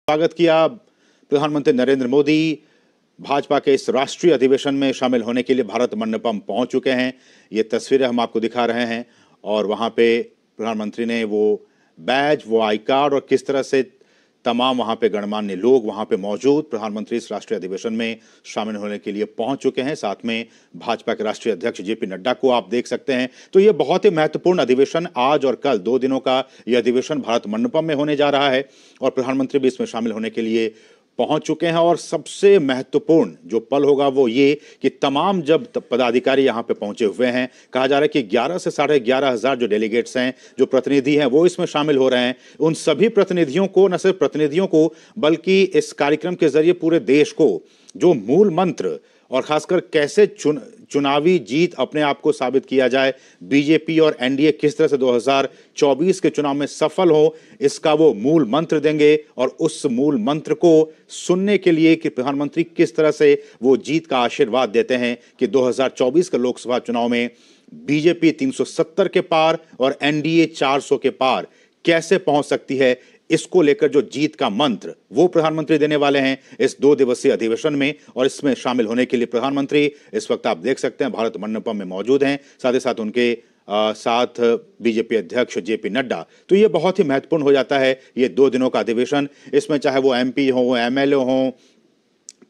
स्वागत किया। प्रधानमंत्री नरेंद्र मोदी भाजपा के इस राष्ट्रीय अधिवेशन में शामिल होने के लिए भारत मंडपम पहुंच चुके हैं। ये तस्वीरें हम आपको दिखा रहे हैं और वहां पे प्रधानमंत्री ने वो बैज, वो आई कार्ड और किस तरह से तमाम वहां पे गणमान्य लोग वहां पे मौजूद प्रधानमंत्री इस राष्ट्रीय अधिवेशन में शामिल होने के लिए पहुंच चुके हैं। साथ में भाजपा के राष्ट्रीय अध्यक्ष जेपी नड्डा को आप देख सकते हैं। तो ये बहुत ही महत्वपूर्ण अधिवेशन आज और कल 2 दिनों का यह अधिवेशन भारत मंडपम में होने जा रहा है और प्रधानमंत्री भी इसमें शामिल होने के लिए पहुंच चुके हैं। और सबसे महत्वपूर्ण जो पल होगा वो ये कि तमाम जब पदाधिकारी यहां पे पहुंचे हुए हैं, कहा जा रहा है कि 11 से 11,500 जो डेलीगेट्स हैं, जो प्रतिनिधि हैं, वो इसमें शामिल हो रहे हैं। उन सभी प्रतिनिधियों को, न सिर्फ प्रतिनिधियों को, बल्कि इस कार्यक्रम के जरिए पूरे देश को जो मूल मंत्र और खासकर कैसे चुनावी जीत अपने आप को साबित किया जाए, बीजेपी और एनडीए किस तरह से 2024 के चुनाव में सफल हो, इसका वो मूल मंत्र देंगे। और उस मूल मंत्र को सुनने के लिए कि प्रधानमंत्री किस तरह से वो जीत का आशीर्वाद देते हैं कि 2024 के लोकसभा चुनाव में बीजेपी 370 के पार और एनडीए 400 के पार कैसे पहुंच सकती है, इसको लेकर जो जीत का मंत्र वो प्रधानमंत्री देने वाले हैं इस 2 दिवसीय अधिवेशन में। और इसमें शामिल होने के लिए प्रधानमंत्री इस वक्त आप देख सकते हैं भारत मंडपम में मौजूद हैं, साथ ही साथ उनके साथ बीजेपी अध्यक्ष जेपी नड्डा। तो ये बहुत ही महत्वपूर्ण हो जाता है ये 2 दिनों का अधिवेशन। इसमें चाहे वो एमपी हो, एमएलए हो,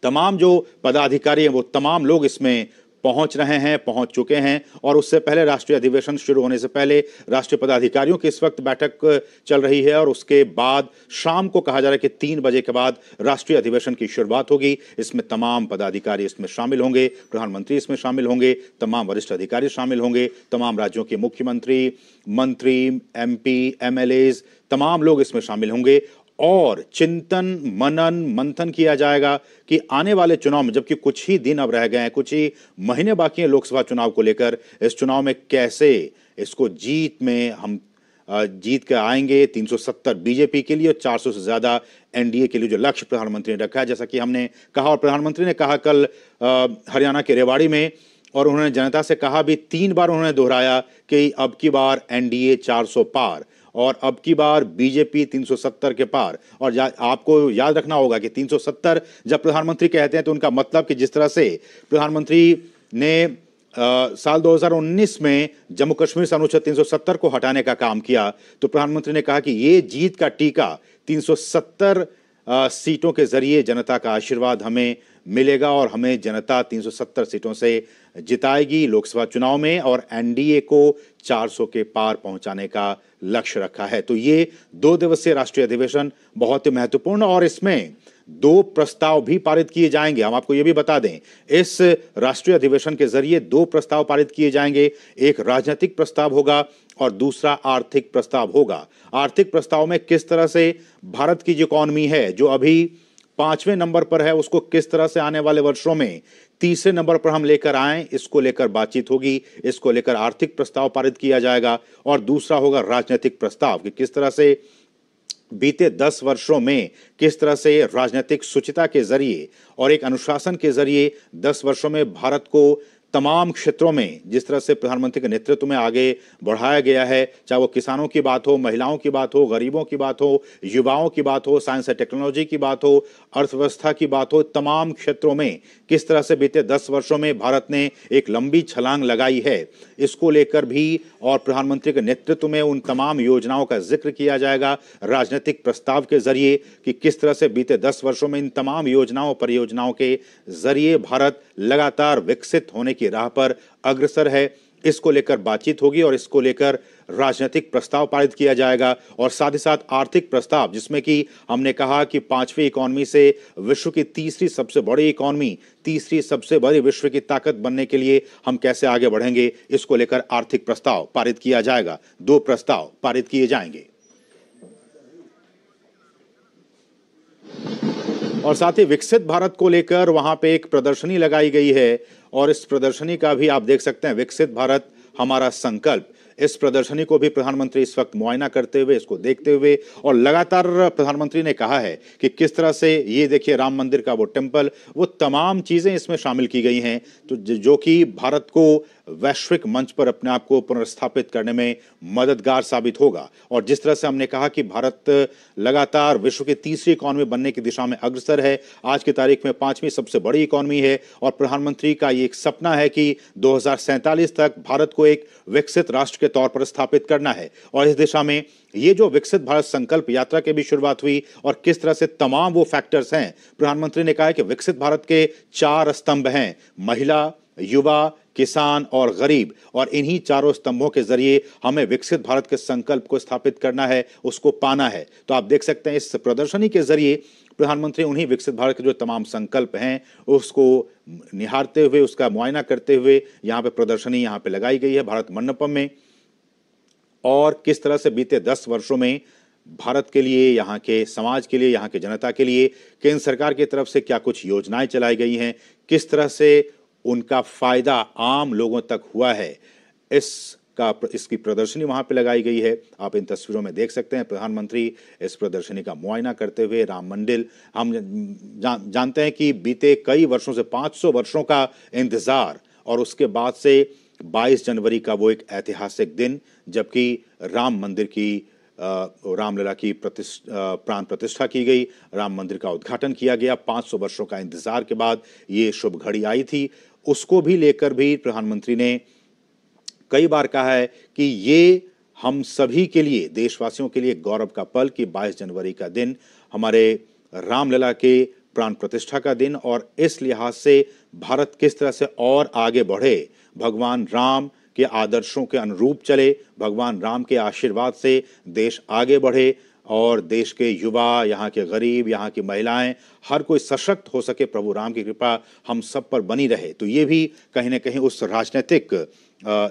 तमाम जो पदाधिकारी हैं वो तमाम लोग इसमें पहुंच रहे हैं, पहुंच चुके हैं। और उससे पहले राष्ट्रीय अधिवेशन शुरू होने से पहले राष्ट्रीय पदाधिकारियों की इस वक्त बैठक चल रही है और उसके बाद शाम को कहा जा रहा है कि 3 बजे के बाद राष्ट्रीय अधिवेशन की शुरुआत होगी। इसमें तमाम पदाधिकारी इसमें शामिल होंगे, प्रधानमंत्री इसमें शामिल होंगे, तमाम वरिष्ठ अधिकारी शामिल होंगे, तमाम राज्यों के मुख्यमंत्री, मंत्री, एमपी, एमएलएज, तमाम लोग इसमें शामिल होंगे। और चिंतन, मनन, मंथन किया जाएगा कि आने वाले चुनाव में, जबकि कुछ ही दिन अब रह गए हैं, कुछ ही महीने बाकी हैं लोकसभा चुनाव को लेकर, इस चुनाव में कैसे इसको जीत में हम जीत के आएंगे। 370 बीजेपी के लिए और 400 से ज्यादा एनडीए के लिए जो लक्ष्य प्रधानमंत्री ने रखा है, जैसा कि हमने कहा और प्रधानमंत्री ने कहा कल हरियाणा के रेवाड़ी में, और उन्होंने जनता से कहा भी, 3 बार उन्होंने दोहराया कि अब की बार एनडीए 400 पार और अब की बार बीजेपी 370 के पार। और आपको याद रखना होगा कि 370 जब प्रधानमंत्री कहते हैं तो उनका मतलब कि जिस तरह से प्रधानमंत्री ने साल 2019 में जम्मू कश्मीर से अनुच्छेद 370 को हटाने का काम किया, तो प्रधानमंत्री ने कहा कि ये जीत का टीका 370 सीटों के जरिए जनता का आशीर्वाद हमें मिलेगा और हमें जनता 370 सीटों से जिताएगी लोकसभा चुनाव में और एनडीए को 400 के पार पहुंचाने का लक्ष्य रखा है। तो ये 2 दिवसीय राष्ट्रीय अधिवेशन बहुत ही महत्वपूर्ण और इसमें 2 प्रस्ताव भी पारित किए जाएंगे। हम आपको ये भी बता दें, इस राष्ट्रीय अधिवेशन के जरिए 2 प्रस्ताव पारित किए जाएंगे। एक राजनीतिक प्रस्ताव होगा और दूसरा आर्थिक प्रस्ताव होगा। आर्थिक प्रस्ताव में किस तरह से भारत की जो इकॉनमी है, जो अभी 5वें नंबर पर है, उसको किस तरह से आने वाले वर्षों में 3रे नंबर पर हम लेकर आएं, इसको लेकर बातचीत होगी। इसको लेकर आर्थिक प्रस्ताव पारित किया जाएगा। और दूसरा होगा राजनीतिक प्रस्ताव कि किस तरह से बीते 10 वर्षों में किस तरह से राजनीतिक शुचिता के जरिए और एक अनुशासन के जरिए 10 वर्षों में भारत को तमाम क्षेत्रों में जिस तरह से प्रधानमंत्री के नेतृत्व में आगे बढ़ाया गया है, चाहे वो किसानों की बात हो, महिलाओं की बात हो, गरीबों की बात हो, युवाओं की बात हो, साइंस एंड टेक्नोलॉजी की बात हो, अर्थव्यवस्था की बात हो, तमाम क्षेत्रों में किस तरह से बीते 10 वर्षों में भारत ने एक लंबी छलांग लगाई है, इसको लेकर भी और प्रधानमंत्री के नेतृत्व में उन तमाम योजनाओं का जिक्र किया जाएगा राजनीतिक प्रस्ताव के जरिए कि किस तरह से बीते 10 वर्षों में इन तमाम योजनाओं, परियोजनाओं के जरिए भारत लगातार विकसित होने की राह पर अग्रसर है। इसको लेकर बातचीत होगी और इसको लेकर राजनीतिक प्रस्ताव पारित किया जाएगा। और साथ ही साथ आर्थिक प्रस्ताव, जिसमें कि हमने कहा कि 5वीं इकॉनमी से विश्व की 3री सबसे बड़ी इकॉनमी, 3री सबसे बड़ी विश्व की ताकत बनने के लिए हम कैसे आगे बढ़ेंगे, इसको लेकर आर्थिक प्रस्ताव पारित किया जाएगा। 2 प्रस्ताव पारित किए जाएंगे। और साथ ही विकसित भारत को लेकर वहां पे एक प्रदर्शनी लगाई गई है और इस प्रदर्शनी का भी आप देख सकते हैं, विकसित भारत हमारा संकल्प। इस प्रदर्शनी को भी प्रधानमंत्री इस वक्त मुआयना करते हुए, इसको देखते हुए, और लगातार प्रधानमंत्री ने कहा है कि किस तरह से ये देखिए राम मंदिर का वो टेम्पल, वो तमाम चीजें इसमें शामिल की गई हैं, तो जो कि भारत को वैश्विक मंच पर अपने आप को पुनर्स्थापित करने में मददगार साबित होगा। और जिस तरह से हमने कहा कि भारत लगातार विश्व की तीसरी इकॉनमी बनने की दिशा में अग्रसर है, आज की तारीख में 5वीं सबसे बड़ी इकॉनमी है, और प्रधानमंत्री का ये एक सपना है कि 2047 तक भारत को एक विकसित राष्ट्र के तौर पर स्थापित करना है। और इस दिशा में ये जो विकसित भारत संकल्प यात्रा की भी शुरुआत हुई, और किस तरह से तमाम वो फैक्टर्स हैं, प्रधानमंत्री ने कहा है कि विकसित भारत के 4 स्तंभ हैं: महिला, युवा, किसान और गरीब, और इन्हीं चारों स्तंभों के जरिए हमें विकसित भारत के संकल्प को स्थापित करना है, उसको पाना है। तो आप देख सकते हैं इस प्रदर्शनी के जरिए प्रधानमंत्री उन्हीं विकसित भारत के जो तमाम संकल्प हैं उसको निहारते हुए, उसका मुआयना करते हुए यहाँ पे प्रदर्शनी यहाँ पे लगाई गई है भारत मंडपम में। और किस तरह से बीते 10 वर्षों में भारत के लिए, यहाँ के समाज के लिए, यहाँ की जनता के लिए केंद्र सरकार की तरफ से क्या कुछ योजनाएं चलाई गई हैं, किस तरह से उनका फायदा आम लोगों तक हुआ है, इसकी प्रदर्शनी वहां पे लगाई गई है। आप इन तस्वीरों में देख सकते हैं प्रधानमंत्री इस प्रदर्शनी का मुआयना करते हुए। राम मंदिर, हम जानते हैं कि बीते कई वर्षों से 500 वर्षों का इंतजार, और उसके बाद से 22 जनवरी का वो एक ऐतिहासिक दिन, जबकि राम मंदिर की रामलला की प्राण प्रतिष्ठा की गई, राम मंदिर का उद्घाटन किया गया। 500 वर्षों का इंतजार के बाद ये शुभ घड़ी आई थी। उसको भी लेकर भी प्रधानमंत्री ने कई बार कहा है कि ये हम सभी के लिए, देशवासियों के लिए गौरव का पल कि 22 जनवरी का दिन हमारे रामलला के प्राण प्रतिष्ठा का दिन, और इस लिहाज से भारत किस तरह से और आगे बढ़े, भगवान राम के आदर्शों के अनुरूप चले, भगवान राम के आशीर्वाद से देश आगे बढ़े, और देश के युवा, यहाँ के गरीब, यहाँ की महिलाएं, हर कोई सशक्त हो सके, प्रभु राम की कृपा हम सब पर बनी रहे। तो ये भी कहीं ना कहीं उस राजनीतिक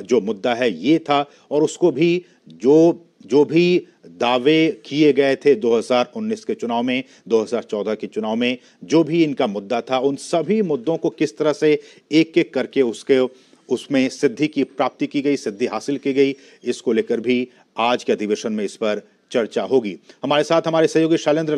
जो मुद्दा है ये था, और उसको भी जो भी दावे किए गए थे 2019 के चुनाव में, 2014 के चुनाव में, जो भी इनका मुद्दा था, उन सभी मुद्दों को किस तरह से एक एक करके उसमें सिद्धि की प्राप्ति की गई, सिद्धि हासिल की गई, इसको लेकर भी आज के अधिवेशन में इस पर चर्चा होगी। हमारे साथ हमारे सहयोगी शैलेंद्र